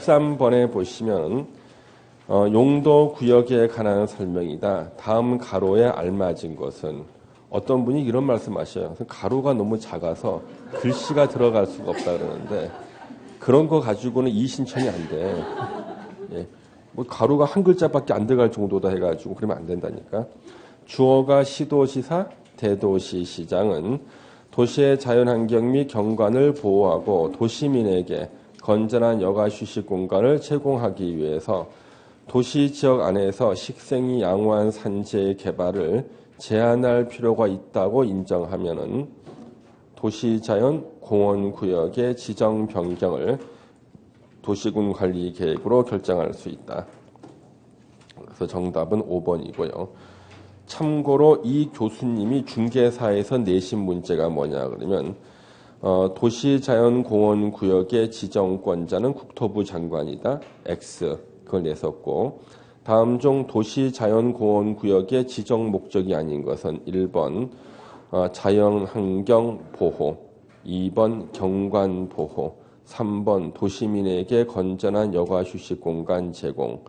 13번에 보시면 용도 구역에 관한 설명이다. 다음 가로에 알맞은 것은 어떤 분이 이런 말씀하셔요. 가로가 너무 작아서 글씨가 들어갈 수가 없다 그러는데 그런 거 가지고는 이의신청이 안 돼. 예. 뭐 가로가 한 글자밖에 안 들어갈 정도다 해가지고 그러면 안 된다니까. 주어가 시도시사, 대도시 시장은 도시의 자연환경 및 경관을 보호하고 도시민에게 건전한 여가 휴식 공간을 제공하기 위해서 도시 지역 안에서 식생이 양호한 산지의 개발을 제한할 필요가 있다고 인정하면은 도시자연 공원구역의 지정 변경을 도시군 관리 계획으로 결정할 수 있다. 그래서 정답은 5번이고요. 참고로 이 교수님이 중개사에서 내신 문제가 뭐냐 그러면 도시자연공원구역의 지정권자는 국토부 장관이다. X 그걸 냈었고 다음 중 도시자연공원구역의 지정 목적이 아닌 것은 1번 자연환경 보호, 2번 경관 보호, 3번 도시민에게 건전한 여가 휴식 공간 제공,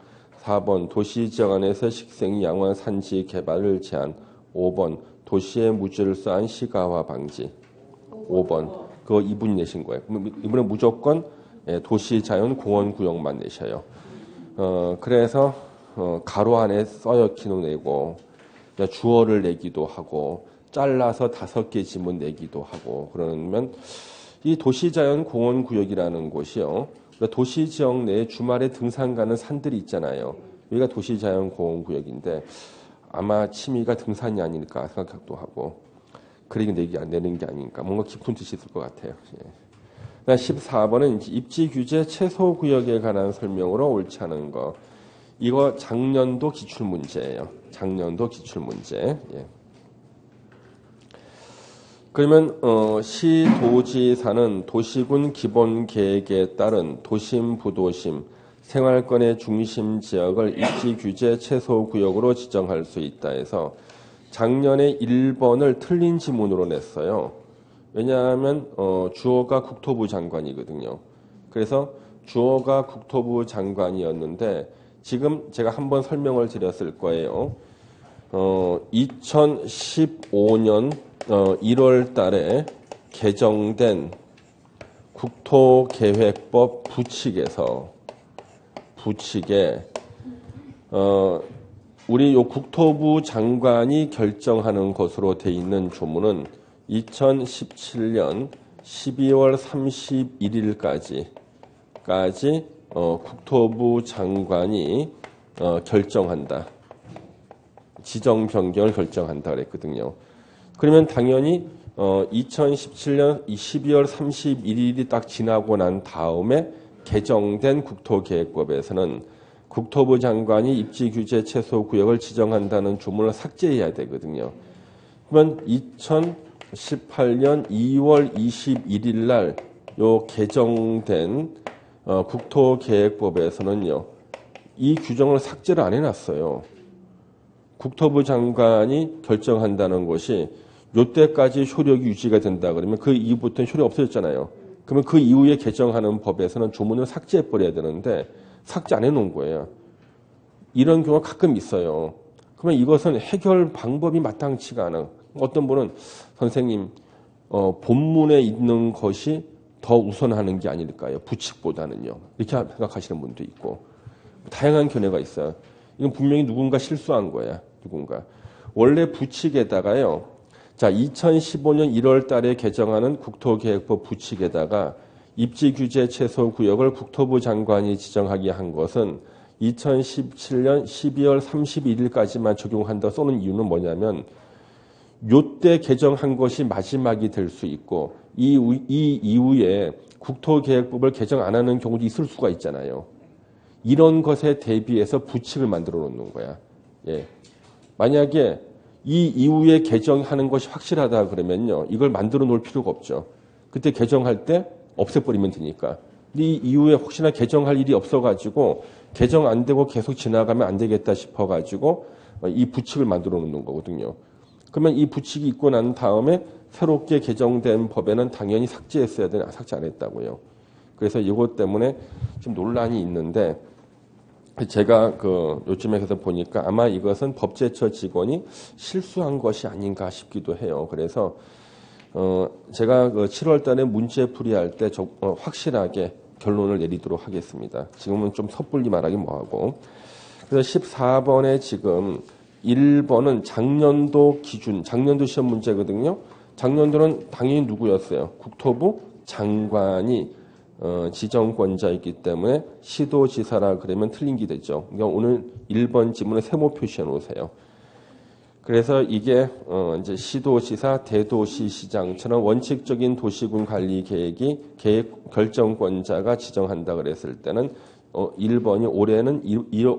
4번 도시지역 안에서 식생이 양호한 산지 개발을 제한, 5번 도시의 무질서한 시가화 방지. 5번 그거 이분이 내신 거예요. 이번에 무조건 도시자연공원구역만 내셔요. 그래서 가로 안에 써역기도 내고 주어를 내기도 하고 잘라서 5개 지문 내기도 하고 그러면 이 도시자연공원구역이라는 곳이요. 도시지역 내에 주말에 등산 가는 산들이 있잖아요. 여기가 도시자연공원구역인데 아마 취미가 등산이 아닐까 생각도 하고 그러게 내는 게 아닌가. 뭔가 깊은 뜻이 있을 것 같아요. 예. 14번은 입지규제 최소구역에 관한 설명으로 옳지 않은 거. 이거 작년도 기출문제예요. 작년도 기출문제. 예. 그러면 시도지사는 도시군 기본계획에 따른 도심, 부도심, 생활권의 중심 지역을 입지규제 최소구역으로 지정할 수 있다 해서 작년에 1번을 틀린 지문으로 냈어요. 왜냐하면 주어가 국토부 장관이거든요. 그래서 주어가 국토부 장관이었는데 지금 제가 한번 설명을 드렸을 거예요. 2015년 1월 달에 개정된 국토계획법 부칙에 우리 요 국토부 장관이 결정하는 것으로 돼 있는 조문은 2017년 12월 31일까지 국토부 장관이 결정한다. 지정 변경을 결정한다 그랬거든요. 그러면 당연히 2017년 12월 31일이 딱 지나고 난 다음에 개정된 국토계획법에서는 국토부 장관이 입지규제 최소구역을 지정한다는 조문을 삭제해야 되거든요. 그러면 2018년 2월 21일 날 요 개정된 국토계획법에서는요. 이 규정을 삭제를 안 해놨어요. 국토부 장관이 결정한다는 것이 요때까지 효력이 유지가 된다 그러면 그 이후부터는 효력이 없어졌잖아요. 그러면 그 이후에 개정하는 법에서는 조문을 삭제해버려야 되는데 삭제 안 해놓은 거예요. 이런 경우가 가끔 있어요. 그러면 이것은 해결 방법이 마땅치가 않아. 어떤 분은 선생님 본문에 있는 것이 더 우선하는 게 아닐까요? 부칙보다는요. 이렇게 생각하시는 분도 있고 다양한 견해가 있어요. 이건 분명히 누군가 실수한 거야. 누군가. 원래 부칙에다가요. 자, 2015년 1월 달에 개정하는 국토계획법 부칙에다가 입지규제 최소구역을 국토부 장관이 지정하게 한 것은 2017년 12월 31일까지만 적용한다 쏘는 이유는 뭐냐면 요때 개정한 것이 마지막이 될 수 있고 이 이후에 국토계획법을 개정 안 하는 경우도 있을 수가 있잖아요. 이런 것에 대비해서 부칙을 만들어 놓는 거야. 예. 만약에 이 이후에 개정하는 것이 확실하다 그러면요. 이걸 만들어 놓을 필요가 없죠. 그때 개정할 때 없애버리면 되니까. 이 이후에 혹시나 개정할 일이 없어가지고 개정 안 되고 계속 지나가면 안 되겠다 싶어가지고 이 부칙을 만들어 놓는 거거든요. 그러면 이 부칙이 있고 난 다음에 새롭게 개정된 법에는 당연히 삭제했어야 되나 삭제 안 했다고요. 그래서 이것 때문에 좀 논란이 있는데 제가 요즘에 가서 보니까 아마 이것은 법제처 직원이 실수한 것이 아닌가 싶기도 해요. 그래서 제가 7월 달에 문제 풀이할 때 확실하게 결론을 내리도록 하겠습니다. 지금은 좀 섣불리 말하기 뭐하고. 그래서 14번에 지금 1번은 작년도 기준, 작년도 시험 문제거든요. 작년도는 당연히 누구였어요? 국토부 장관이 지정권자이기 때문에 시도지사라 그러면 틀린 게 되죠. 그러니까 오늘 1번 지문에 세모 표시해 놓으세요. 그래서 이게 이제 시도지사, 대도시시장처럼 원칙적인 도시군 관리 계획이 계획 결정권자가 지정한다 그랬을 때는 1번이 올해는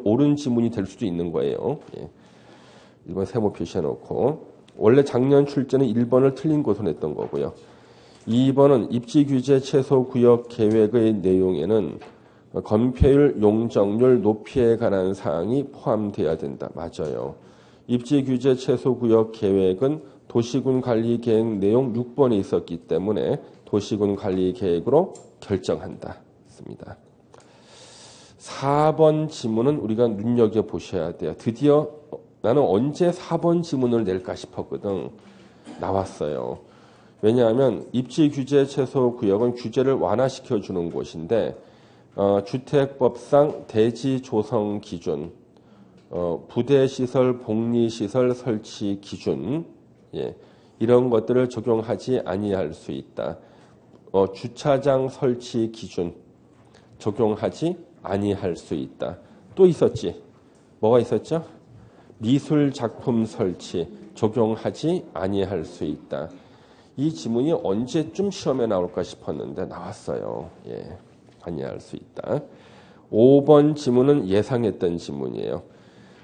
옳은 지문이 될 수도 있는 거예요. 예. 1번 세모 표시해 놓고 원래 작년 출제는 1번을 틀린 것으로 냈던 거고요. 2번은 입지규제 최소구역 계획의 내용에는 건폐율, 용적률 높이에 관한 사항이 포함돼야 된다. 맞아요. 입지규제 최소구역 계획은 도시군 관리 계획 내용 6번에 있었기 때문에 도시군 관리 계획으로 결정한다. 습니다. 4번 지문은 우리가 눈여겨보셔야 돼요. 드디어 나는 언제 4번 지문을 낼까 싶었거든. 나왔어요. 왜냐하면 입지규제 최소구역은 규제를 완화시켜주는 곳인데 주택법상 대지 조성 기준, 부대시설, 복리시설 설치 기준 이런 것들을 적용하지 아니할 수 있다. 주차장 설치 기준 적용하지 아니할 수 있다. 또 있었지. 뭐가 있었죠? 미술 작품 설치 적용하지 아니할 수 있다. 이 지문이 언제쯤 시험에 나올까 싶었는데 나왔어요. 아니할 수 있다. 5번 지문은 예상했던 지문이에요.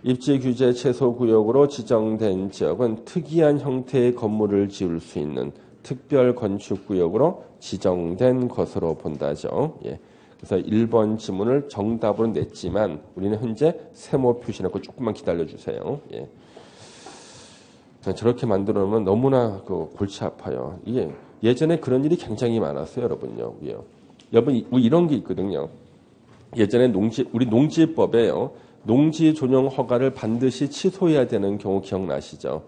입지규제 최소구역으로 지정된 지역은 특이한 형태의 건물을 지을 수 있는 특별건축구역으로 지정된 것으로 본다죠. 그래서 1번 지문을 정답으로 냈지만 우리는 현재 세모 표시해놓고 조금만 기다려주세요. 저렇게 만들어 놓으면 너무나 골치 아파요. 이게 예전에 그런 일이 굉장히 많았어요, 여러분요. 여러분 이런 게 있거든요. 예전에 우리 농지법에요. 농지 전용 허가를 반드시 취소해야 되는 경우 기억나시죠?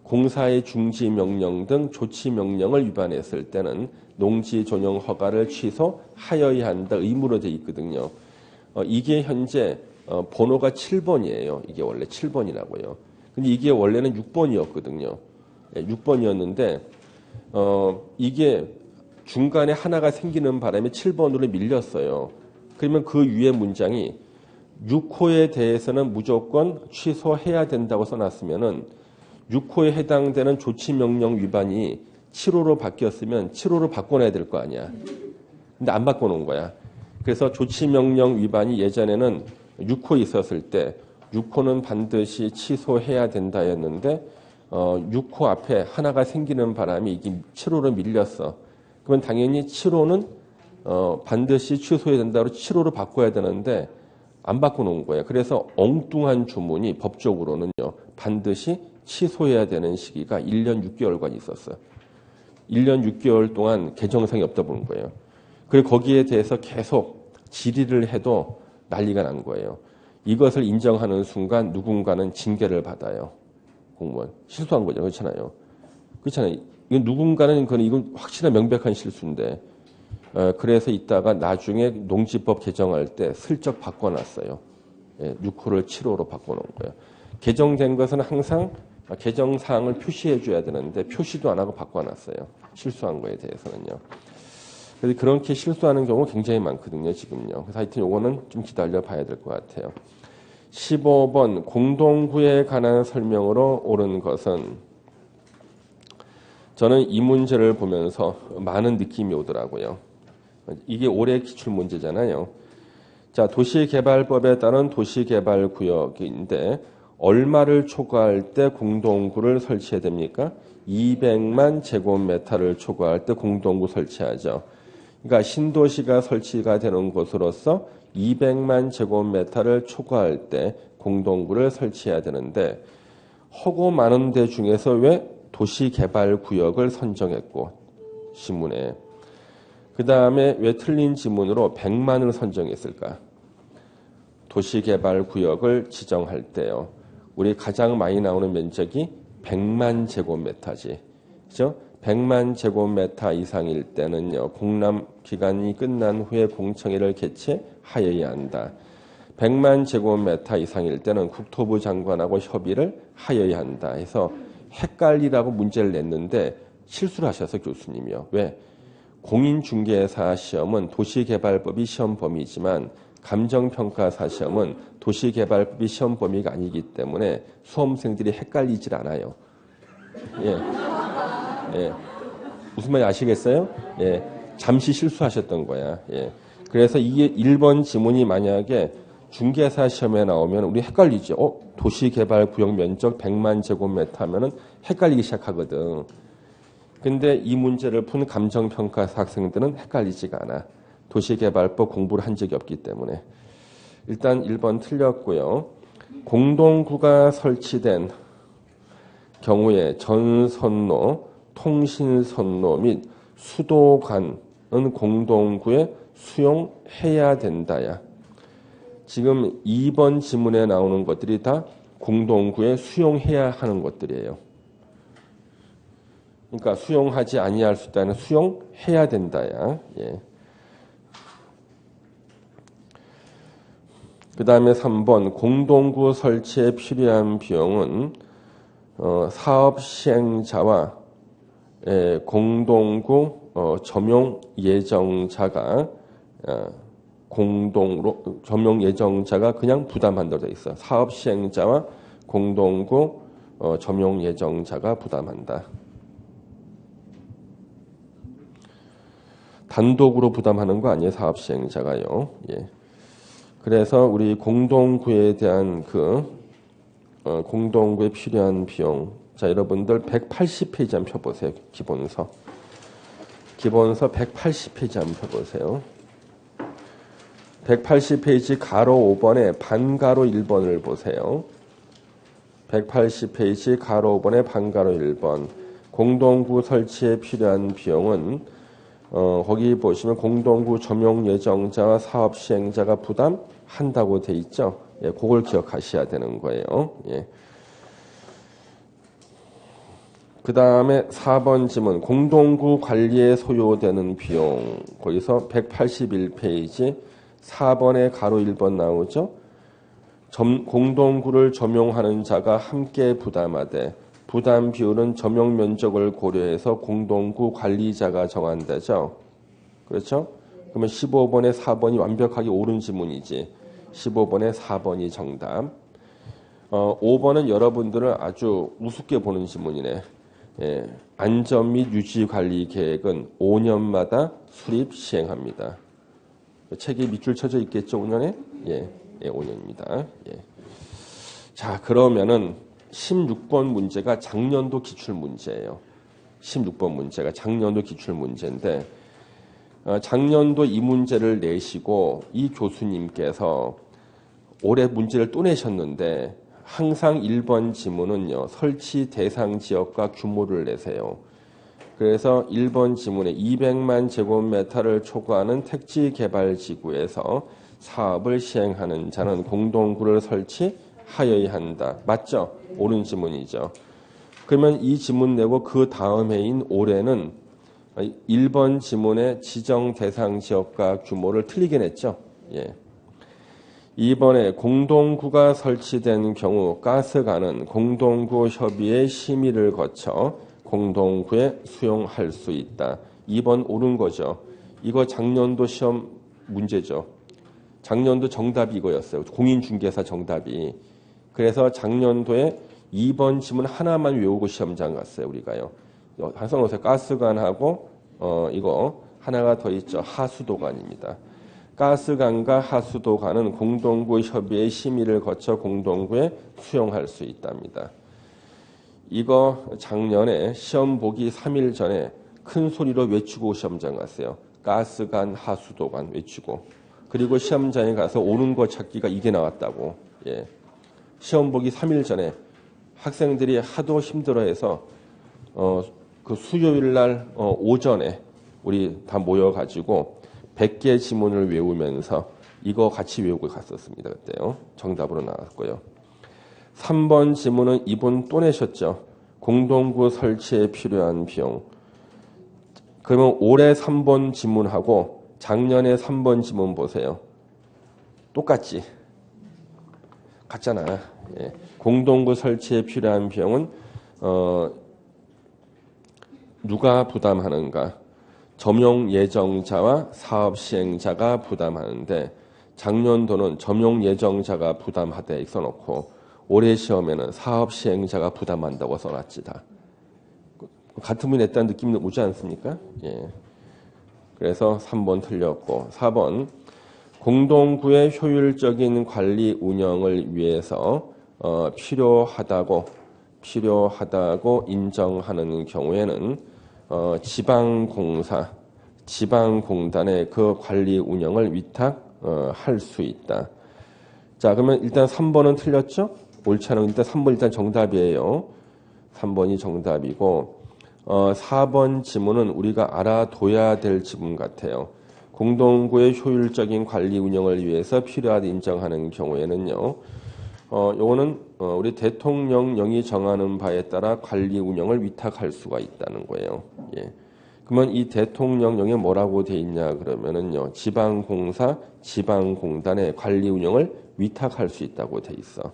공사의 중지 명령 등 조치 명령을 위반했을 때는 농지 전용 허가를 취소하여야 한다 의무로 돼 있거든요. 이게 현재 번호가 7번이에요. 이게 원래 7번이라고요. 근데 이게 원래는 6번이었거든요. 6번이었는데 이게 중간에 하나가 생기는 바람에 7번으로 밀렸어요. 그러면 그 위에 문장이 6호에 대해서는 무조건 취소해야 된다고 써놨으면은 6호에 해당되는 조치명령 위반이 7호로 바뀌었으면 7호로 바꿔놔야 될 거 아니야. 근데 안 바꿔놓은 거야. 그래서 조치명령 위반이 예전에는 6호 있었을 때 6호는 반드시 취소해야 된다였는데 6호 앞에 하나가 생기는 바람에 이게 7호로 밀렸어. 그러면 당연히 7호는 반드시 취소해야 된다고 7호로 바꿔야 되는데 안 바꿔놓은 거예요. 그래서 엉뚱한 주문이 법적으로는요. 반드시 취소해야 되는 시기가 1년 6개월간 있었어요. 1년 6개월 동안 개정사항이 없다 보는 거예요. 그리고 거기에 대해서 계속 질의를 해도 난리가 난 거예요. 이것을 인정하는 순간 누군가는 징계를 받아요. 공무원. 실수한 거죠. 그렇잖아요. 그렇잖아요. 이건 누군가는 이건 확실한 명백한 실수인데 그래서 이따가 나중에 농지법 개정할 때 슬쩍 바꿔놨어요. 6호를 7호로 바꿔놓은 거예요. 개정된 것은 항상 개정사항을 표시해 줘야 되는데 표시도 안 하고 바꿔놨어요. 실수한 거에 대해서는요. 그래서 그렇게 실수하는 경우 굉장히 많거든요. 지금요. 그래서 하여튼 요거는 좀 기다려 봐야 될 것 같아요. 15번 공동구에 관한 설명으로 옳은 것은 저는 이 문제를 보면서 많은 느낌이 오더라고요. 이게 올해 기출문제잖아요. 자, 도시개발법에 따른 도시개발구역인데 얼마를 초과할 때 공동구를 설치해야 됩니까? 200만 제곱미터를 초과할 때 공동구 설치하죠. 그러니까 신도시가 설치가 되는 곳으로서 200만 제곱미터를 초과할 때 공동구를 설치해야 되는데 허고 많은 데 중에서 왜 도시개발구역을 선정했고 신문에 그 다음에 왜 틀린 지문으로 100만을 선정했을까? 도시개발구역을 지정할 때요. 우리 가장 많이 나오는 면적이 100만 제곱미터지. 그죠? 100만 제곱미터 이상일 때는요. 공람 기간이 끝난 후에 공청회를 개최하여야 한다. 100만 제곱미터 이상일 때는 국토부 장관하고 협의를 하여야 한다. 해서 헷갈리라고 문제를 냈는데 실수를 하셔서 교수님이요. 왜? 공인중개사 시험은 도시개발법이 시험 범위이지만 감정평가사 시험은 도시개발법이 시험 범위가 아니기 때문에 수험생들이 헷갈리질 않아요. 예. 예. 무슨 말인지 아시겠어요? 예. 잠시 실수하셨던 거야. 예. 그래서 이게 1번 지문이 만약에 중개사 시험에 나오면 우리 헷갈리죠. 도시개발구역 면적 100만 제곱미터 하면은 헷갈리기 시작하거든. 근데 이 문제를 푼 감정평가사 학생들은 헷갈리지가 않아. 도시개발법 공부를 한 적이 없기 때문에. 일단 1번 틀렸고요. 공동구가 설치된 경우에 전선로, 통신선로 및 수도관은 공동구에 수용해야 된다야. 지금 2번 지문에 나오는 것들이 다 공동구에 수용해야 하는 것들이에요. 그러니까 수용하지 아니할 수 있다는 수용해야 된다야. 예. 그 다음에 3번 공동구 설치에 필요한 비용은 사업 시행자와 공동구 점용 예정자가 공동으로 점용 예정자가 그냥 부담한다고 되어 있어. 사업 시행자와 공동구 점용 예정자가 부담한다. 단독으로 부담하는 거 아니에요, 사업 시행자가요. 예. 그래서 우리 공동구에 대한 공동구에 필요한 비용. 자, 여러분들 180페이지 한번 펴보세요. 기본서 180페이지 한번 펴보세요. 180페이지 가로 5번에 반가로 1번을 보세요. 180페이지 가로 5번에 반가로 1번. 공동구 설치에 필요한 비용은 거기 보시면 공동구 점용 예정자와 사업 시행자가 부담한다고 돼 있죠. 예, 그걸 기억하셔야 되는 거예요. 예. 그 다음에 4번 지문 공동구 관리에 소요되는 비용. 거기서 181페이지 4번에 가로 1번 나오죠. 공동구를 점용하는 자가 함께 부담하되 부담 비율은 점용 면적을 고려해서 공동구 관리자가 정한다죠. 그렇죠? 그러면 15번에 4번이 완벽하게 옳은 지문이지. 15번에 4번이 정답. 5번은 여러분들을 아주 우습게 보는 지문이네. 예, 안전 및 유지 관리 계획은 5년마다 수립 시행합니다. 책이 밑줄 쳐져 있겠죠, 5년에? 예, 5년입니다. 예. 자, 그러면은 16번 문제가 작년도 기출 문제예요. 16번 문제가 작년도 기출 문제인데 작년도 이 문제를 내시고 이 교수님께서 올해 문제를 또 내셨는데 항상 1번 지문은요. 설치 대상 지역과 규모를 내세요. 그래서 1번 지문에 200만 제곱미터를 초과하는 택지 개발 지구에서 사업을 시행하는 자는 공동구를 설치하여야 한다. 맞죠? 옳은 지문이죠. 그러면 이 지문 내고 그 다음 해인 올해는 1번 지문의 지정 대상 지역과 규모를 틀리게 냈죠. 예. 2번에 공동구가 설치된 경우 가스관은 공동구 협의회 심의를 거쳐 공동구에 수용할 수 있다. 2번 옳은 거죠. 이거 작년도 시험 문제죠. 작년도 정답이 이거였어요. 공인중개사 정답이. 그래서 작년도에 2번 지문 하나만 외우고 시험장 갔어요. 우리가요. 써놓으세요. 가스관하고 이거 하나가 더 있죠. 하수도관입니다. 가스관과 하수도관은 공동구 협의회 심의를 거쳐 공동구에 수용할 수 있답니다. 이거 작년에 시험 보기 3일 전에 큰 소리로 외치고 시험장 갔어요. 가스관, 하수도관 외치고. 그리고 시험장에 가서 옳은 거 찾기가 이게 나왔다고. 예. 시험 보기 3일 전에 학생들이 하도 힘들어해서 그 수요일 날 오전에 우리 다 모여가지고 100개 지문을 외우면서 이거 같이 외우고 갔었습니다. 그때요. 정답으로 나왔고요. 3번 지문은 이분 또 내셨죠. 공동구 설치에 필요한 비용. 그러면 올해 3번 지문하고 작년에 3번 지문 보세요. 똑같지? 같잖아. 예. 공동구 설치에 필요한 비용은 누가 부담하는가? 점용 예정자와 사업 시행자가 부담하는데 작년도는 점용 예정자가 부담하되 써놓고 올해 시험에는 사업 시행자가 부담한다고 써놨지 다. 같은 분이 냈다는 느낌이 오지 않습니까? 예. 그래서 3번 틀렸고 4번 공동구의 효율적인 관리 운영을 위해서 필요하다고 인정하는 경우에는 지방공단에 그 관리 운영을 위탁할 수 있다. 자, 그러면 일단 3번은 틀렸죠? 옳지 않은 일단 3번 일단 정답이에요. 3번이 정답이고 4번 지문은 우리가 알아둬야 될 지문 같아요. 공동구의 효율적인 관리 운영을 위해서 필요하다 인정하는 경우에는요. 요거는 우리 대통령령이 정하는 바에 따라 관리 운영을 위탁할 수가 있다는 거예요. 예. 그러면 이 대통령령에 뭐라고 돼 있냐 그러면은요. 지방공사, 지방공단에 관리 운영을 위탁할 수 있다고 돼 있어.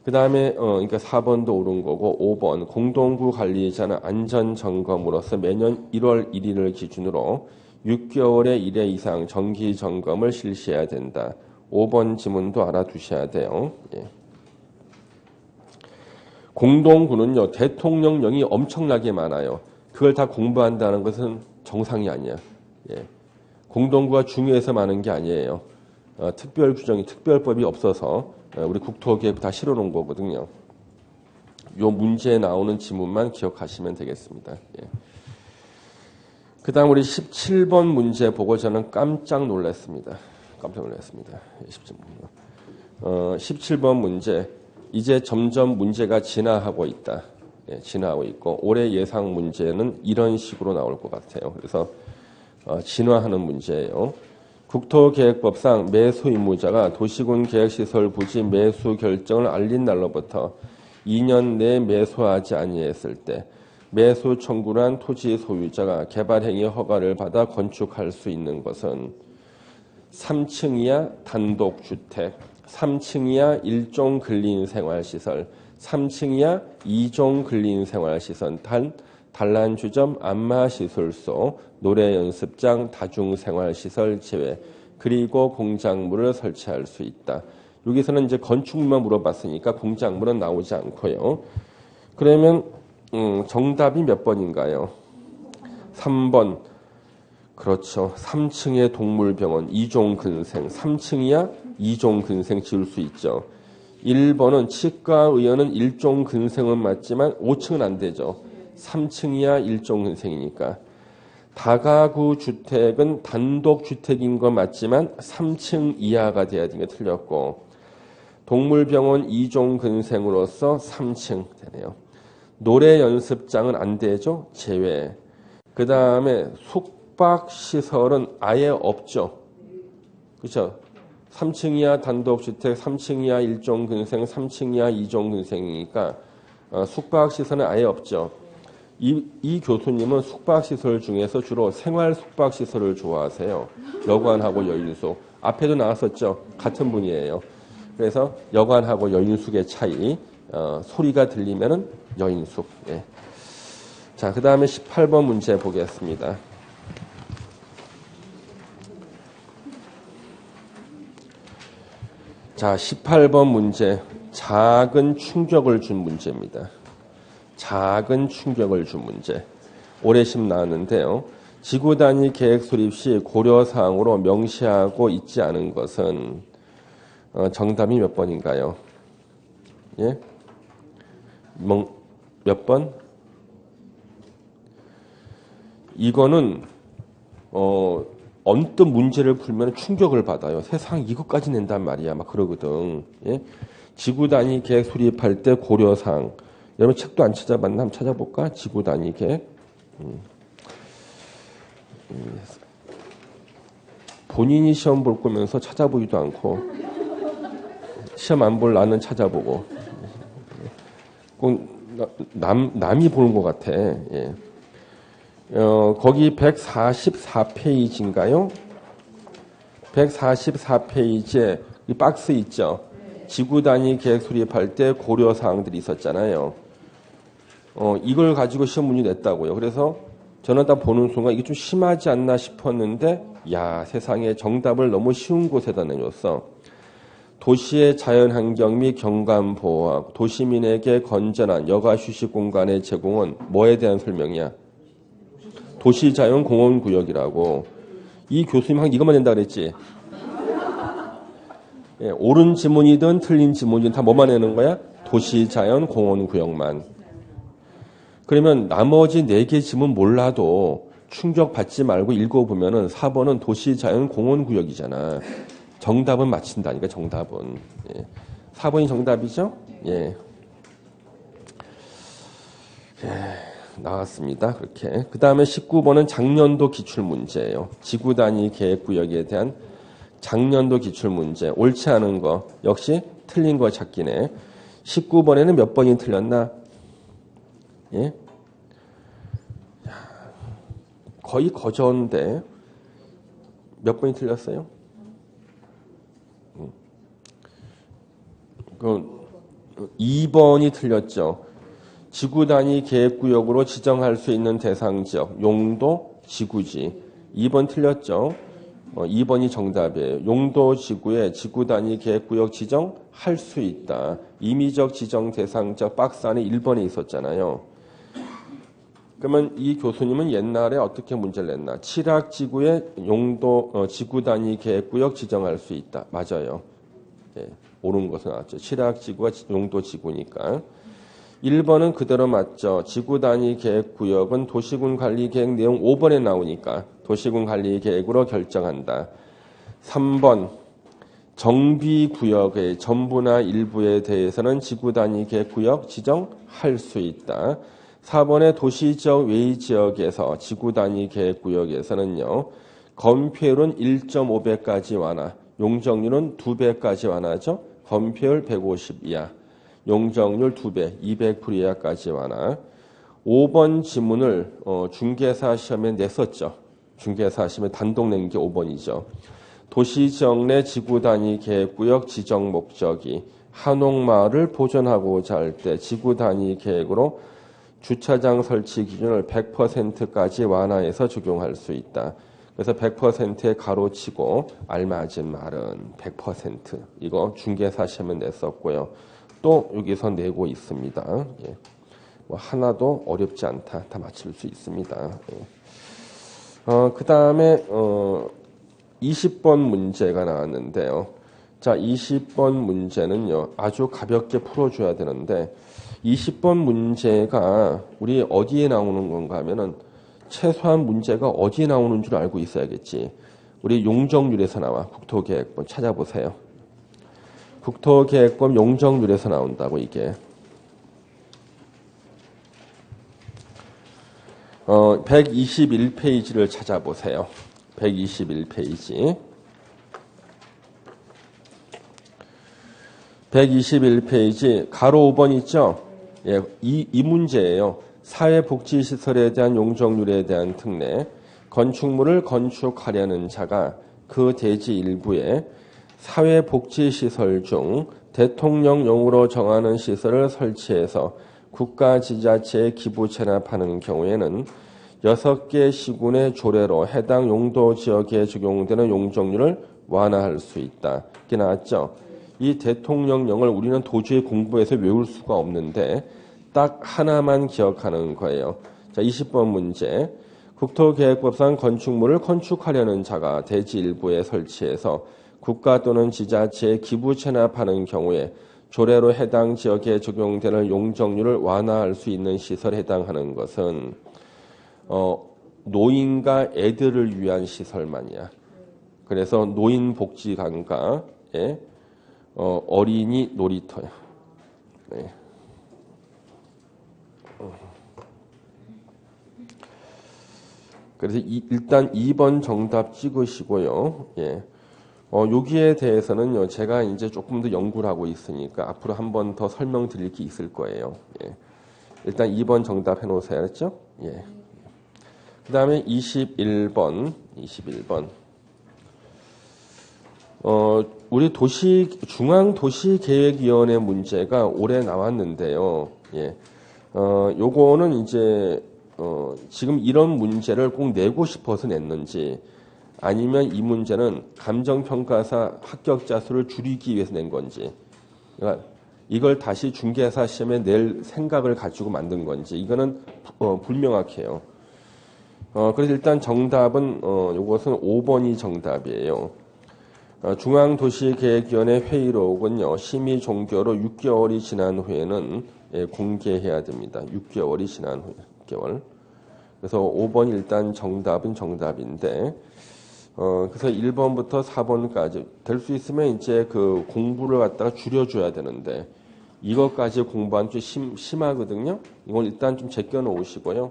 그 다음에 그러니까 4번도 옳은 거고 5번 공동구 관리자는 안전점검으로서 매년 1월 1일을 기준으로 6개월에 1회 이상 정기 점검을 실시해야 된다. 5번 지문도 알아두셔야 돼요. 예. 공동구는요. 대통령령이 엄청나게 많아요. 그걸 다 공부한다는 것은 정상이 아니야. 예. 공동구가 중요해서 많은 게 아니에요. 특별 규정이 특별법이 없어서 우리 국토계획 다 실어놓은 거거든요. 요 문제에 나오는 지문만 기억하시면 되겠습니다. 예. 그 다음 우리 17번 문제 보고 저는 깜짝 놀랐습니다. 17번 문제. 이제 점점 문제가 진화하고 있다. 예, 진화하고 있고 올해 예상 문제는 이런 식으로 나올 것 같아요. 그래서 진화하는 문제예요. 국토계획법상 매수 의무자가 도시군 계획시설 부지 매수 결정을 알린 날로부터 2년 내에 매수하지 아니했을 때 매수 청구를 한 토지 소유자가 개발행위 허가를 받아 건축할 수 있는 것은 3층 이하 단독주택, 3층 이하 1종 근린생활시설, 3층 이하 2종 근린생활시설, 단란주점, 안마시설소, 노래연습장, 다중생활시설 제외, 그리고 공작물을 설치할 수 있다. 여기서는 이제 건축물만 물어봤으니까 공작물은 나오지 않고요. 그러면 정답이 몇 번인가요? 3번. 그렇죠. 3층의 동물병원 2종 근생, 3층 이하 2종 근생 지을 수 있죠. 1번은 치과의원은 1종 근생은 맞지만 5층은 안 되죠. 3층 이하 1종 근생이니까. 다가구 주택은 단독주택인 건 맞지만 3층 이하가 돼야 되는 게 틀렸고 동물병원 2종 근생으로서 3층 되네요. 노래 연습장은 안 되죠. 제외. 그 다음에 숙박시설은 아예 없죠. 그렇죠. 3층 이하 단독주택, 3층 이하 1종 근생, 3층 이하 2종 근생이니까 숙박시설은 아예 없죠. 이 교수님은 숙박시설 중에서 주로 생활 숙박시설을 좋아하세요. 여관하고 여인숙. 앞에도 나왔었죠. 같은 분이에요. 그래서 여관하고 여인숙의 차이, 소리가 들리면은 여인숙. 예. 자, 그 다음에 18번 문제 보겠습니다. 자, 18번 문제. 작은 충격을 준 문제입니다. 작은 충격을 준 문제. 올해 심 나왔는데요. 지구 단위 계획 수립 시 고려사항으로 명시하고 있지 않은 것은 정답이 몇 번인가요? 예? 몇 번? 이거는 언뜻 문제를 풀면 충격을 받아요. 세상 이것까지 낸단 말이야. 막 그러거든. 예? 지구 단위 계획 수립할 때 고려사항. 여러분 책도 안 찾아봤나? 한번 찾아볼까? 지구 단위 계획. 본인이 시험 볼 거면서 찾아보지도 않고 시험 안 볼 나는 찾아보고 꼭 남이 보는 것 같아. 예. 거기 144페이지인가요? 144페이지에 이 박스 있죠. 지구 단위 계획 수립할 때 고려 사항들이 있었잖아요. 이걸 가지고 시험 문제 냈다고요. 그래서 저는 딱 보는 순간 이게 좀 심하지 않나 싶었는데, 야, 세상에 정답을 너무 쉬운 곳에다 내줬어. 도시의 자연환경 및 경관 보호와 도시민에게 건전한 여가 휴식 공간의 제공은 뭐에 대한 설명이야? 도시자연공원구역이라고. 이 교수님 항상 이것만 낸다 그랬지? 예, 옳은 지문이든 틀린 지문이든 다 뭐만 내는 거야? 도시자연공원구역만. 그러면 나머지 4개 지문 몰라도 충격받지 말고 읽어보면은 4번은 도시자연공원구역이잖아. 정답은 맞힌다니까, 정답은. 예. 4번이 정답이죠? 예. 나왔습니다. 그렇게. 그 다음에 19번은 작년도 기출문제예요. 지구 단위 계획구역에 대한 작년도 기출문제. 옳지 않은 거. 역시 틀린 거 찾기네. 19번에는 몇 번이 틀렸나? 예? 거의 거저인데 몇 번이 틀렸어요? 그 2번이 틀렸죠. 지구 단위 계획구역으로 지정할 수 있는 대상 지역, 용도, 지구지. 2번 틀렸죠. 2번이 정답이에요. 용도 지구에 지구 단위 계획구역 지정할 수 있다. 임의적 지정 대상자 박스 안에 1번에 있었잖아요. 그러면 이 교수님은 옛날에 어떻게 문제를 냈나? 칠학지구에 용도 지구 단위 계획구역 지정할 수 있다. 맞아요. 예, 옳은 것은 나왔죠. 칠학지구가 용도 지구니까. 1번은 그대로 맞죠. 지구 단위 계획구역은 도시군 관리 계획 내용 5번에 나오니까 도시군 관리 계획으로 결정한다. 3번 정비구역의 전부나 일부에 대해서는 지구 단위 계획구역 지정할 수 있다. 4번의 도시지역 외의 지역에서 지구 단위 계획구역에서는요. 건폐율은 1.5배까지 완화, 용적률은 2배까지 완화죠. 건폐율 150 이하. 용적률 2배, 200% 이하까지 완화. 5번 지문을 중개사 시험에 냈었죠. 중개사 시험에 단독 낸 게 5번이죠. 도시지역 내 지구 단위 계획구역 지정 목적이 한옥마을을 보존하고자 할 때 지구 단위 계획으로 주차장 설치 기준을 100%까지 완화해서 적용할 수 있다. 그래서 100%에 가로치고 알맞은 말은 100%. 이거 중개사 시험에 냈었고요. 또 여기서 내고 있습니다. 예. 뭐 하나도 어렵지 않다. 다 맞출 수 있습니다. 예. 그 다음에 20번 문제가 나왔는데요. 자, 20번 문제는요. 아주 가볍게 풀어줘야 되는데 20번 문제가 우리 어디에 나오는 건가 하면은 최소한 문제가 어디에 나오는 줄 알고 있어야겠지. 우리 용적률에서 나와. 국토계획본 찾아보세요. 국토계획법 용적률에서 나온다고 이게. 121페이지를 찾아보세요. 121페이지. 121페이지 가로 5번 있죠? 예, 이 문제예요. 사회복지시설에 대한 용적률에 대한 특례. 건축물을 건축하려는 자가 그 대지 일부에 사회복지시설 중 대통령령으로 정하는 시설을 설치해서 국가지자체에 기부 체납하는 경우에는 6개 시군의 조례로 해당 용도 지역에 적용되는 용적률을 완화할 수 있다. 이게 나왔죠? 이 대통령령을 우리는 도저히 공부해서 외울 수가 없는데 딱 하나만 기억하는 거예요. 자, 20번 문제. 국토계획법상 건축물을 건축하려는 자가 대지 일부에 설치해서 국가 또는 지자체에 기부 체납하는 경우에 조례로 해당 지역에 적용되는 용적률을 완화할 수 있는 시설에 해당하는 것은 노인과 애들을 위한 시설만이야. 그래서 노인복지관과 어린이 놀이터야. 네. 그래서 일단 2번 정답 찍으시고요. 예. 여기에 대해서는요, 제가 이제 조금 더 연구를 하고 있으니까 앞으로 한 번 더 설명드릴 게 있을 거예요. 예. 일단 2번 정답 해놓으세요. 알았죠? 예. 그 다음에 21번. 우리 중앙도시계획위원회 문제가 올해 나왔는데요. 예. 요거는 이제, 지금 이런 문제를 꼭 내고 싶어서 냈는지, 아니면 이 문제는 감정평가사 합격자 수를 줄이기 위해서 낸 건지, 그러니까 이걸 다시 중개사 시험에 낼 생각을 가지고 만든 건지, 이거는 불명확해요. 그래서 일단 정답은, 요것은 5번이 정답이에요. 중앙도시계획위원회 회의록은요, 심의 종결로 6개월이 지난 후에는 공개해야 됩니다. 6개월이 지난 후에, 6개월. 그래서 5번 일단 정답은 정답인데, 그래서 1번부터 4번까지 될 수 있으면 이제 그 공부를 갖다가 줄여줘야 되는데, 이것까지 공부하면 좀 심하거든요. 이건 일단 좀 제껴 놓으시고요.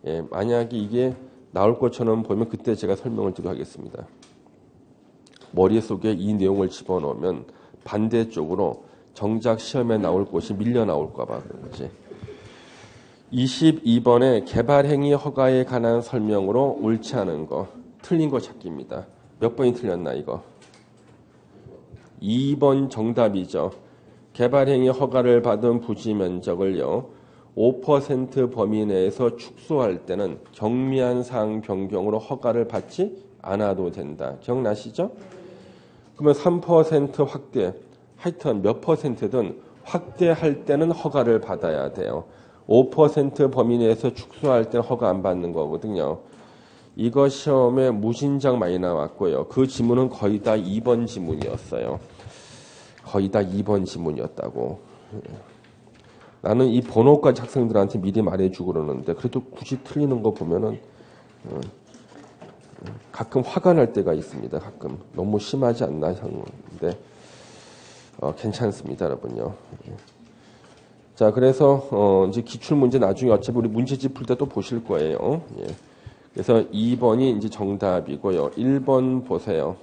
예, 만약에 이게 나올 것처럼 보이면 그때 제가 설명을 드리도록 하겠습니다. 머릿속에 이 내용을 집어넣으면 반대쪽으로 정작 시험에 나올 곳이 밀려 나올까 봐 그런 거지. 22번에 개발행위 허가에 관한 설명으로 옳지 않은 거, 틀린 거 찾기입니다. 몇 번이 틀렸나 이거? 2번 정답이죠. 개발행위 허가를 받은 부지 면적을요, 5% 범위 내에서 축소할 때는 경미한 사항 변경으로 허가를 받지 않아도 된다. 기억나시죠? 그러면 3% 확대, 하여튼 몇 퍼센트든 확대할 때는 허가를 받아야 돼요. 5% 범위 내에서 축소할 때는 허가 안 받는 거거든요. 이거 시험에 무진장 많이 나왔고요. 그 지문은 거의 다 2번 지문이었어요. 거의 다 2번 지문이었다고. 나는 이 번호까지 학생들한테 미리 말해주고 그러는데, 그래도 굳이 틀리는 거 보면은 가끔 화가 날 때가 있습니다. 가끔 너무 심하지 않나 하는데 괜찮습니다, 여러분요. 자, 그래서 이제 기출 문제 나중에 어차피 우리 문제집 풀 때 또 보실 거예요. 예. 그래서 2번이 이제 정답이고요. 1번 보세요.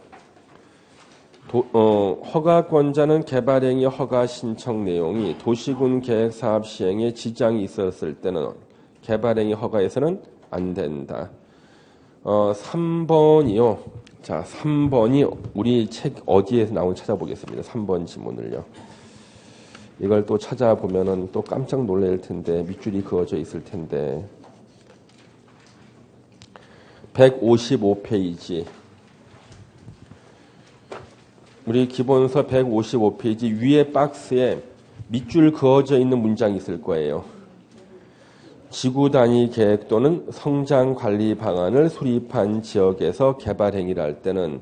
허가권자는 개발행위 허가 신청 내용이 도시군 계획 사업 시행에 지장이 있었을 때는 개발행위 허가에서는 안 된다. 3번이요. 자, 3번이 우리 책 어디에서 나오는지 찾아보겠습니다. 3번 지문을요. 이걸 또 찾아보면은 또 깜짝 놀랄 텐데, 밑줄이 그어져 있을 텐데. 155페이지. 우리 기본서 155페이지 위에 박스에 밑줄 그어져 있는 문장이 있을 거예요. 지구 단위 계획 또는 성장 관리 방안을 수립한 지역에서 개발 행위를 할 때는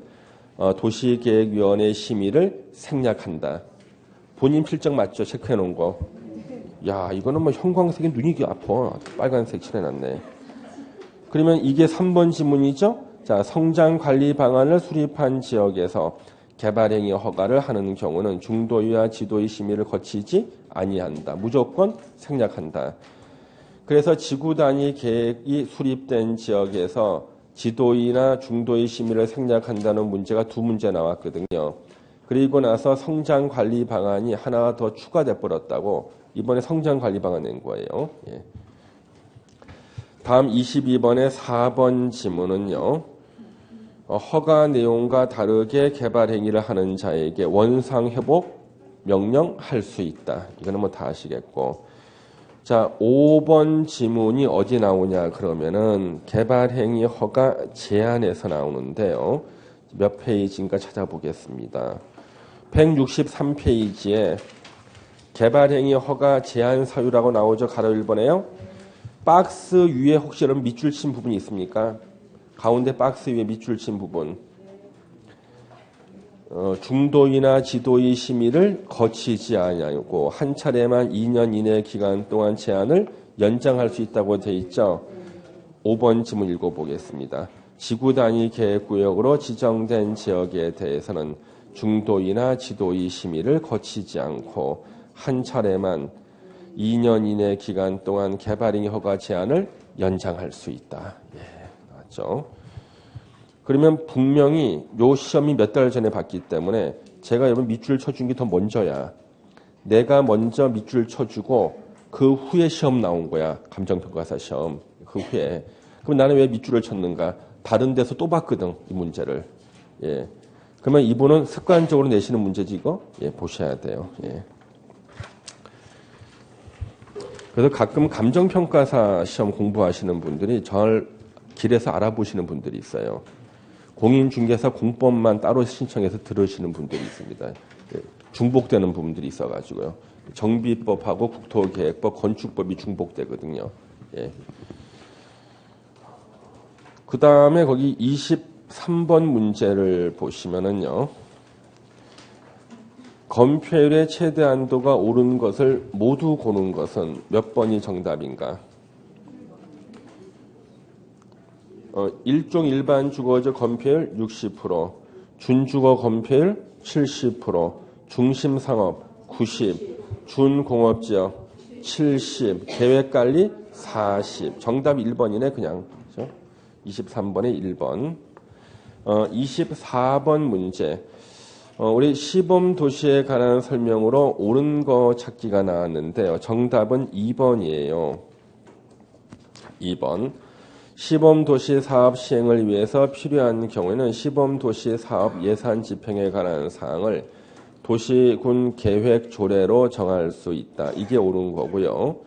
도시계획위원회 심의를 생략한다. 본인 필적 맞죠? 체크해 놓은 거. 야, 이거는 뭐 형광색이 눈이 아파. 빨간색 칠해놨네. 그러면 이게 3번 지문이죠? 자, 성장 관리 방안을 수립한 지역에서 개발행위 허가를 하는 경우는 중도위와 지도위 심의를 거치지 아니한다. 무조건 생략한다. 그래서 지구 단위 계획이 수립된 지역에서 지도위나 중도위 심의를 생략한다는 문제가 두 문제 나왔거든요. 그리고 나서 성장 관리 방안이 하나 더 추가돼 버렸다고 이번에 성장 관리 방안 낸 거예요. 예. 다음 22번의 4번 지문은요. 허가 내용과 다르게 개발 행위를 하는 자에게 원상 회복 명령할 수 있다. 이거는 뭐 다 아시겠고. 자, 5번 지문이 어디 나오냐 그러면은 개발 행위 허가 제한에서 나오는데요. 몇 페이지인가 찾아보겠습니다. 163페이지에 개발 행위 허가 제한 사유라고 나오죠. 가로 1번에요. 박스 위에 혹시 여러분 밑줄 친 부분이 있습니까? 가운데 박스 위에 밑줄 친 부분. 중도위나 지도위 심의를 거치지 아니하고 한 차례만 2년 이내 기간 동안 제한을 연장할 수 있다고 돼 있죠. 5번 지문 읽어보겠습니다. 지구 단위 계획구역으로 지정된 지역에 대해서는 중도위나 지도위 심의를 거치지 않고 한 차례만 2년 이내 기간 동안 개발행위 허가 제한을 연장할 수 있다. 예, 나왔죠. 그러면 분명히 요 시험이 몇 달 전에 봤기 때문에 제가 여러분 밑줄 쳐준 게 더 먼저야. 내가 먼저 밑줄 쳐주고 그 후에 시험 나온 거야. 감정평가사 시험. 그 후에. 그럼 나는 왜 밑줄을 쳤는가? 다른 데서 또 봤거든. 이 문제를. 예. 그러면 이분은 습관적으로 내시는 문제지 이거? 예, 보셔야 돼요. 예. 그래서 가끔 감정평가사 시험 공부하시는 분들이 저를 길에서 알아보시는 분들이 있어요. 공인중개사 공법만 따로 신청해서 들으시는 분들이 있습니다. 중복되는 부분들이 있어가지고요. 정비법하고 국토계획법, 건축법이 중복되거든요. 예. 그 다음에 거기 23번 문제를 보시면은요. 검표율의 최대 한도가 오른 것을 모두 고른 것은 몇 번이 정답인가? 1종 일반 주거지 검표율 60%, 준주거 검표율 70%, 중심상업 90, 준공업지역 70, 계획관리 40. 정답 1번이네 그냥. 그렇죠? 23번에 1번. 24번 문제. 우리 시범도시에 관한 설명으로 옳은 거 찾기가 나왔는데요. 정답은 2번이에요. 2번. 시범도시 사업 시행을 위해서 필요한 경우에는 시범도시 사업 예산 집행에 관한 사항을 도시군 계획 조례로 정할 수 있다. 이게 옳은 거고요.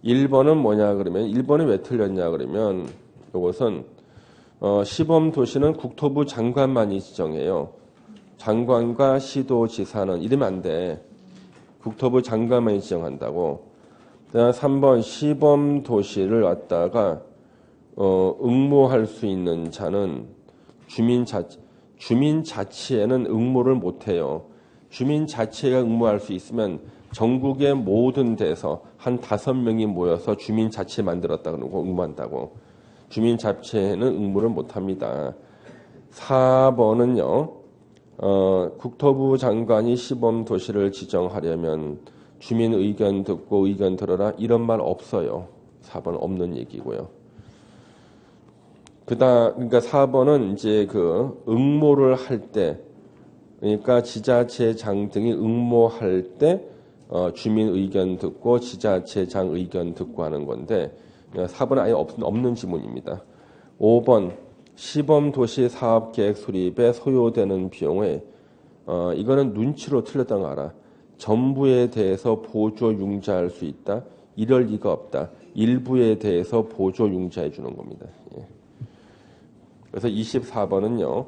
1번은 뭐냐 그러면 1번은 왜 틀렸냐 그러면 이것은 시범도시는 국토부 장관만이 지정해요. 장관과 시도지사는 이러면 안 돼. 국토부 장관만이 지정한다고. 그다음 3번 시범도시를 갖다가 응모할 수 있는 자는 주민자치에는 응모를 못해요. 주민자치가 응모할 수 있으면 전국의 모든 데서 한 5명이 모여서 주민자치 만들었다 그러고 응모한다고. 주민자치에는 응모를 못합니다. 4번은요. 국토부 장관이 시범도시를 지정하려면 주민 의견 듣고 의견 들어라 이런 말 없어요. 4번 없는 얘기고요. 그러니까 4번은 이제 그 응모를 할 때, 그러니까 지자체장 등이 응모할 때 주민 의견 듣고 지자체장 의견 듣고 하는 건데 4번은 아예 없는 지문입니다. 5번 시범도시 사업계획 수립에 소요되는 비용에 이거는 눈치로 틀렸던 거 알아. 전부에 대해서 보조 융자할 수 있다. 이럴 리가 없다. 일부에 대해서 보조 융자해 주는 겁니다. 예. 그래서 24번은요.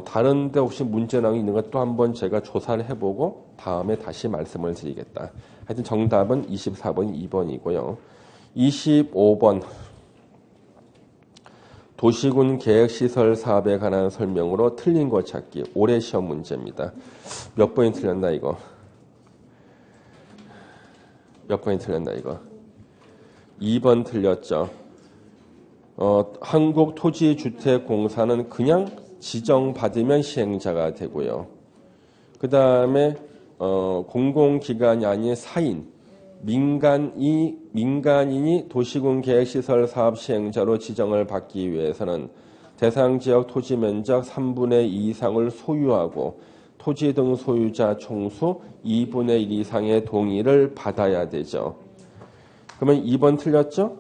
다른 데 혹시 문제나이 있는 것 또 한번 제가 조사를 해보고 다음에 다시 말씀을 드리겠다. 하여튼 정답은 24번 2번이고요. 25번 도시군 계획시설 사업에 관한 설명으로 틀린 거 찾기. 올해 시험 문제입니다. 몇 번이 틀렸나 이거? 몇 번이 틀렸나 이거? 2번 틀렸죠. 한국토지주택공사는 그냥 지정받으면 시행자가 되고요. 그 다음에 공공기관이 아닌 사인, 민간인이 도시군 계획시설 사업 시행자로 지정을 받기 위해서는 대상지역 토지면적 3분의 2 이상을 소유하고 토지 등 소유자 총수 2분의 1 이상의 동의를 받아야 되죠. 그러면 2번 틀렸죠?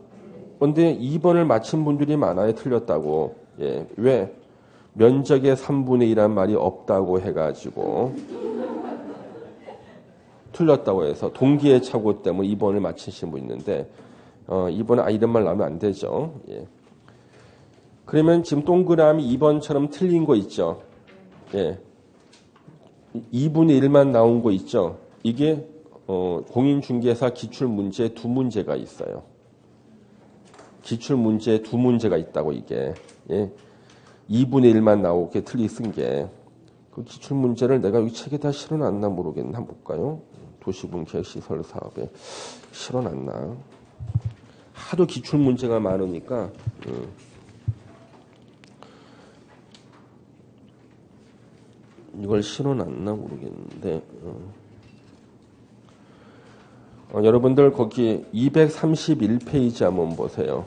그런데 2번을 맞힌 분들이 많아요. 틀렸다고. 예. 왜? 면적의 3분의 1이란 말이 없다고 해가지고 틀렸다고 해서 동기의 착오 때문에 2번을 맞히신 분 있는데 2번은 이런 말 나오면 안 되죠. 예. 그러면 지금 동그라미 2번처럼 틀린 거 있죠. 예. 2분의 1만 나온 거 있죠. 이게 공인중개사 기출문제 2문제가 있어요. 기출문제 2문제가 있다고 이게. 예. 2분의 1만 나오게 틀리 쓴 게. 그 기출문제를 내가 여기 책에다 실어놨나 모르겠나 한번 볼까요? 도시군 계획시설 사업에 실어놨나. 하도 기출문제가 많으니까 이걸 실어놨나 모르겠는데 여러분들 거기 231페이지 한번 보세요.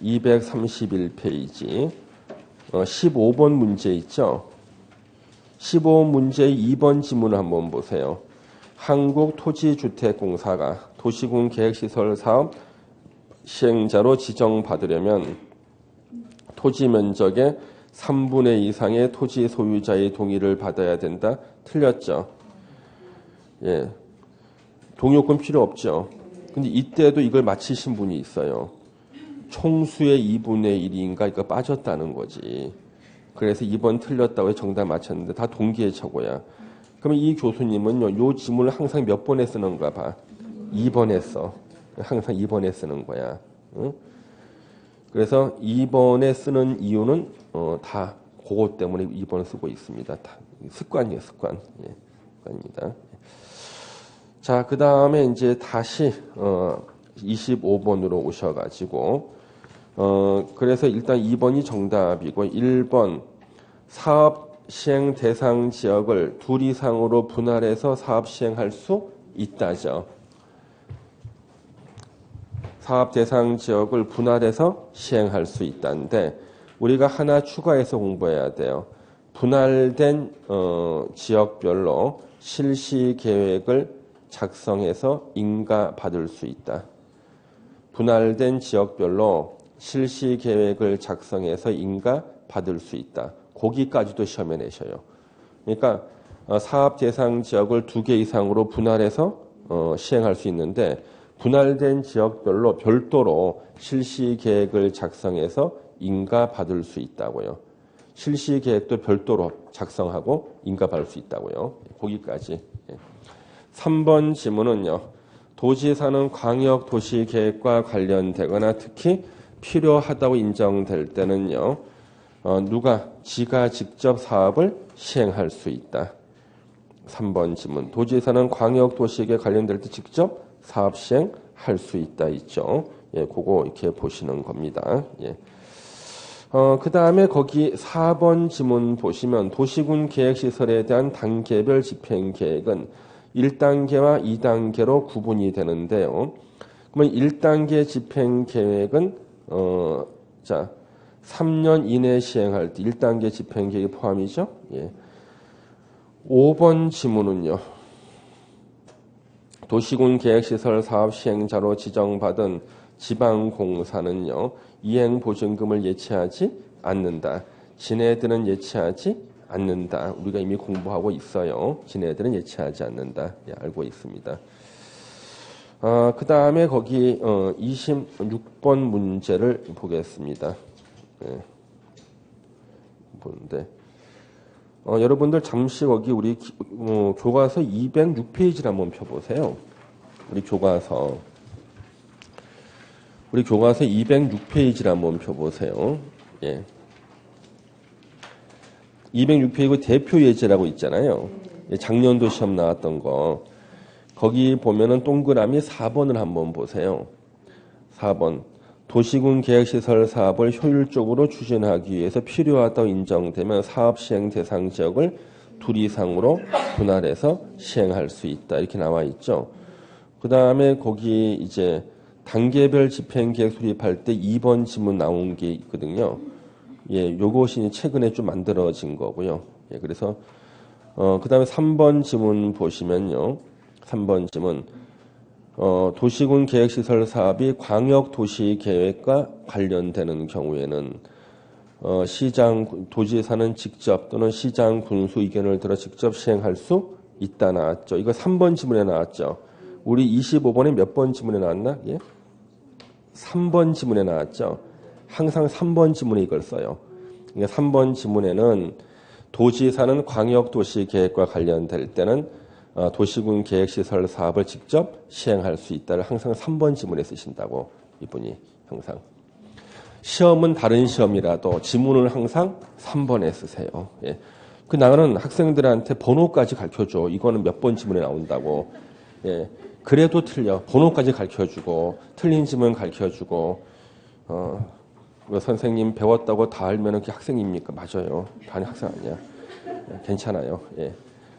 231페이지 15번 문제 있죠. 15번 문제의 2번 지문을 한번 보세요. 한국토지주택공사가 도시군 계획시설사업 시행자로 지정받으려면 토지 면적의 3분의 2 이상의 토지 소유자의 동의를 받아야 된다. 틀렸죠. 예, 동의요건 필요 없죠. 근데 이때도 이걸 맞히신 분이 있어요. 총수의 2분의 1인가 이거 빠졌다는 거지. 그래서 2번 틀렸다고 해서 정답 맞췄는데 다 동기의 처고야. 그러면 이 교수님은요, 요 지문을 항상 몇 번에 쓰는가 봐. 2번에 써. 항상 2번에 쓰는 거야. 응? 그래서 2번에 쓰는 이유는 다 그것 때문에 2번을 쓰고 있습니다. 다 습관이에요, 습관. 예, 습관입니다. 자, 그 다음에 이제 다시 25번으로 오셔가지고 그래서 일단 2번이 정답이고 1번 사업 시행 대상 지역을 둘 이상으로 분할해서 사업 시행할 수 있다죠. 사업 대상 지역을 분할해서 시행할 수 있다는데 우리가 하나 추가해서 공부해야 돼요. 분할된 지역별로 실시 계획을 작성해서 인가받을 수 있다. 분할된 지역별로 실시 계획을 작성해서 인가받을 수 있다. 거기까지도 시험에 내셔요. 그러니까 사업 대상 지역을 2개 이상으로 분할해서 시행할 수 있는데 분할된 지역별로 별도로 실시 계획을 작성해서 인가받을 수 있다고요. 실시 계획도 별도로 작성하고 인가받을 수 있다고요. 거기까지. 3번 지문은요. 도지사는 광역도시계획과 관련되거나 특히 필요하다고 인정될 때는요. 지가 직접 사업을 시행할 수 있다. 3번 지문. 도지사는 광역도시계획 관련될 때 직접 사업 시행할 수 있다 있죠. 예, 그거 이렇게 보시는 겁니다. 예. 그 다음에 거기 4번 지문 보시면 도시군 계획시설에 대한 단계별 집행계획은 1단계와 2단계로 구분이 되는데요. 그러면 1단계 집행계획은 3년 이내에 시행할 때 1단계 집행계획이 포함이죠. 예. 5번 지문은요. 도시군 계획시설 사업 시행자로 지정받은 지방공사는요. 이행보증금을 예치하지 않는다. 지네들은 예치하지 않는다. 우리가 이미 공부하고 있어요. 지네들은 예치하지 않는다. 예, 알고 있습니다. 그 다음에 거기 26번 문제를 보겠습니다. 예, 보는데 여러분들 잠시 거기 우리 교과서 206페이지를 한번 펴보세요. 우리 교과서 206페이지를 한번 펴보세요. 예. 206페이지 대표 예제라고 있잖아요. 작년도 시험 나왔던 거. 거기 보면은 동그라미 4번을 한번 보세요. 4번. 도시군 계획시설 사업을 효율적으로 추진하기 위해서 필요하다고 인정되면 사업 시행 대상 지역을 2 이상으로 분할해서 시행할 수 있다. 이렇게 나와 있죠. 그 다음에 거기 이제 단계별 집행계획 수립할 때 2번 지문 나온 게 있거든요. 예, 요것이 최근에 좀 만들어진 거고요. 예, 그래서 그 다음에 3번 지문 보시면요. 3번 지문 도시군 계획시설 사업이 광역도시계획과 관련되는 경우에는 도지사는 직접 또는 시장 군수 의견을 들어 직접 시행할 수 있다 나왔죠. 이거 3번 지문에 나왔죠. 우리 25번에 몇 번 지문에 나왔나? 예? 3번 지문에 나왔죠. 항상 3번 지문에 이걸 써요. 그러니까 3번 지문에는 도지사는 광역도시계획과 관련될 때는 도시군 계획시설 사업을 직접 시행할 수 있다를 항상 3번 지문에 쓰신다고 이분이 항상. 시험은 다른 시험이라도 지문을 항상 3번에 쓰세요. 예. 그 나는 학생들한테 번호까지 가르쳐줘. 이거는 몇 번 지문에 나온다고. 예. 그래도 틀려. 번호까지 가르쳐주고 틀린 지문 가르쳐주고 선생님 배웠다고 다 알면 그게 학생입니까? 맞아요. 반이 학생 아니야. 예. 괜찮아요. 예.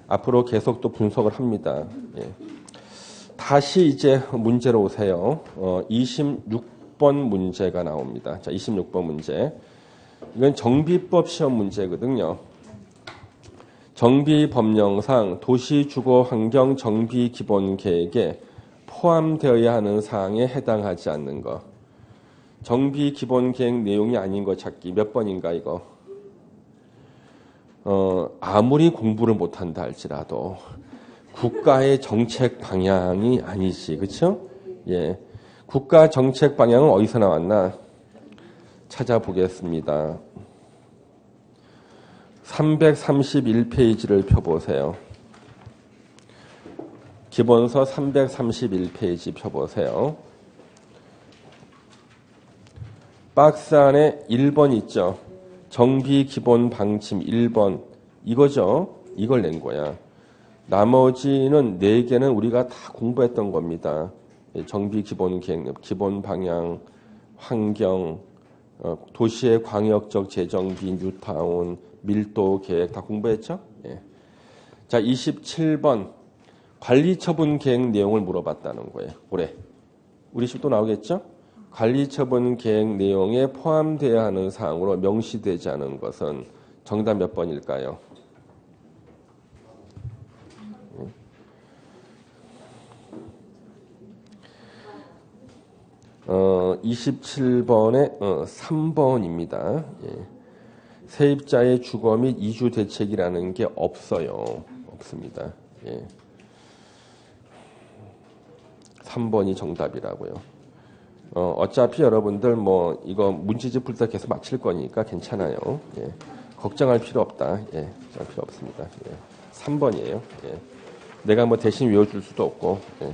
앞으로 계속 또 분석을 합니다. 예. 다시 이제 문제로 오세요. 26번 문제가 나옵니다. 자, 26번 문제. 이건 정비법 시험 문제거든요. 정비법령상 도시주거환경 정비기본계획에 포함되어야 하는 사항에 해당하지 않는 것. 정비기본계획 내용이 아닌 거 찾기. 몇 번인가 이거? 아무리 공부를 못한다 할지라도 국가의 정책 방향이 아니지. 그렇죠? 예. 국가 정책 방향은 어디서 나왔나? 찾아보겠습니다. 331페이지를 펴보세요. 기본서 331페이지 펴보세요. 박스 안에 1번 있죠. 정비기본방침 1번. 이거죠. 이걸 낸 거야. 나머지는 4개는 우리가 다 공부했던 겁니다. 정비기본계획, 기본방향, 환경, 도시의 광역적 재정비, 뉴타운, 밀도계획 다 공부했죠? 예. 자, 27번 관리처분계획 내용을 물어봤다는 거예요. 올해. 우리 식도 나오겠죠? 관리처분계획 내용에 포함되어야 하는 사항으로 명시되지 않은 것은 정답 몇 번일까요? 27번에 3번입니다. 예. 세입자의 주거 및 이주 대책이라는 게 없어요. 없습니다. 예. 3번이 정답이라고요. 어차피 여러분들 뭐 이거 문제집 풀 때 계속 맞힐 거니까 괜찮아요. 예. 걱정할 필요 없다. 예. 걱정할 필요 없습니다. 예. 3번이에요. 예. 내가 뭐 대신 외워줄 수도 없고. 예.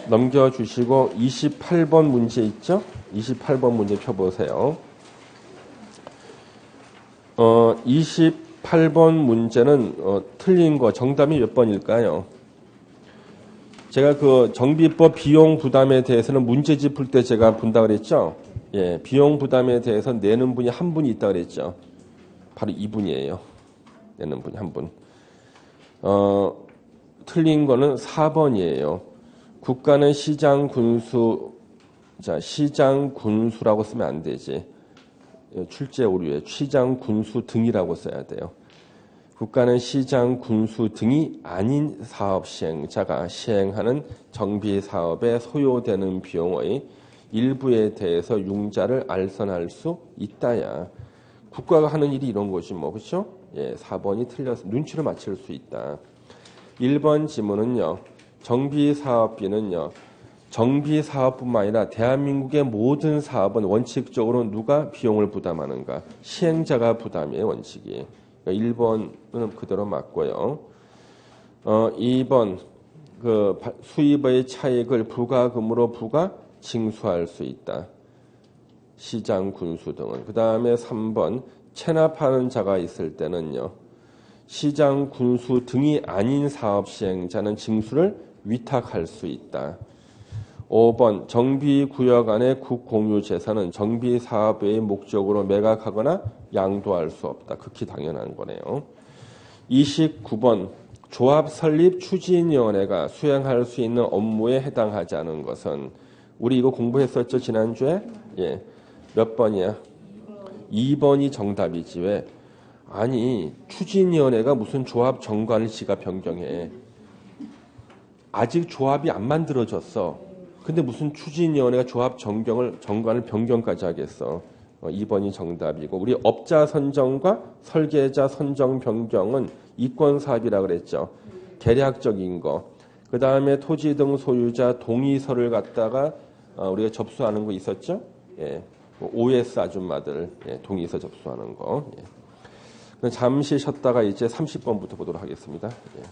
넘겨주시고 28번 문제 있죠? 28번 문제 펴보세요. 28번 문제는 틀린 거 정답이 몇 번일까요? 제가 그 정비법 비용 부담에 대해서는 문제집 풀 때 제가 본다 그랬죠? 예, 비용 부담에 대해서 내는 분이 한 분이 있다 그랬죠? 바로 이분이에요. 내는 분이 한 분. 틀린 거는 4번이에요. 국가는 시장 군수, 자, 시장 군수라고 쓰면 안 되지. 출제 오류에 시장 군수 등이라고 써야 돼요. 국가는 시장 군수 등이 아닌 사업 시행자가 시행하는 정비 사업에 소요되는 비용의 일부에 대해서 융자를 알선할 수 있다야. 국가가 하는 일이 이런 거지 뭐, 그렇죠? 예, 4번이 틀려서 눈치를 맞출 수 있다. 1번 지문은요. 정비사업비는요. 정비사업뿐만 아니라 대한민국의 모든 사업은 원칙적으로 누가 비용을 부담하는가? 시행자가 부담이에요. 원칙이. 그러니까 1번은 그대로 맞고요. 2번 그 수입의 차익을 부가금으로 징수할 수 있다. 시장 군수 등은. 그 다음에 3번 체납하는 자가 있을 때는요. 시장 군수 등이 아닌 사업 시행자는 징수를 위탁할 수 있다. 5번 정비구역 안의 국공유 재산은 정비사업의 목적으로 매각하거나 양도할 수 없다. 극히 당연한 거네요. 29번 조합 설립 추진위원회가 수행할 수 있는 업무에 해당하지 않은 것은 우리 이거 공부했었죠 지난주에? 예. 몇 번이야? 2번이 정답이지 왜? 아니 추진위원회가 무슨 조합 정관을 지가 변경해. 아직 조합이 안 만들어졌어. 근데 무슨 추진위원회가 조합 정관을 변경까지 하겠어. 2번이 정답이고 우리 업자 선정과 설계자 선정 변경은 이권사업이라고 그랬죠. 계략적인 거. 그 다음에 토지 등 소유자 동의서를 갖다가 우리가 접수하는 거 있었죠. 예. OS 아줌마들 동의서 접수하는 거. 예. 잠시 쉬었다가 이제 30번부터 보도록 하겠습니다. 예.